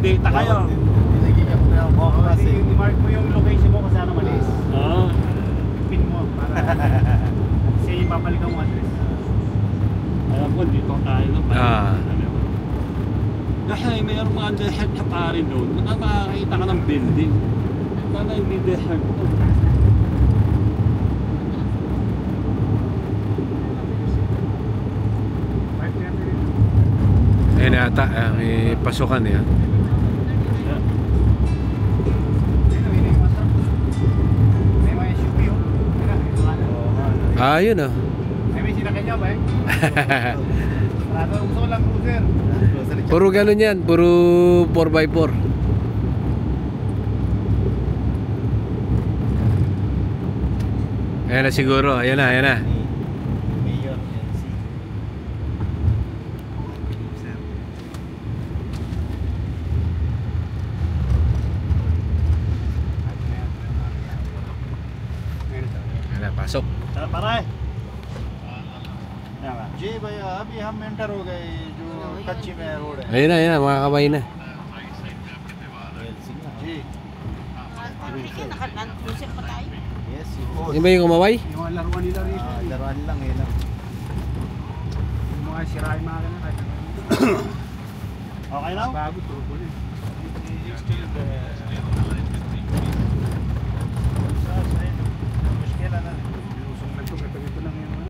data kayo. Nagiging ko yung buka kasi. I-mark mo yung location mo kung saan umalis. Oo. Pin mo para kasi papalik ang address. Alam ko, dito tayo na pa. Kasi mayroong mga dehek na pare doon. Makakita ka ng building. Sana hindi dehek to. Ayun ata, may pasukan eh. May mga SUV yun. Ah, yun oh. May sinakyan niya ba eh? Gusto ko lang cruiser. Puro ganun yan, puro 4x4. Ayan na siguro, ayan na, ayan na. Mayor, NC. Sir. Ayan na, pasok. Paray. जी भैया अभी हम एंटर हो गए जो कच्ची में रोड है Ayan na, mga kamay na. जी yes Yan ba yung kumaway? Yung mga laruan nila rito. दरवाजे lang eh lang Yung mga sirain mga ganun. Okay na? Bago, turbo na.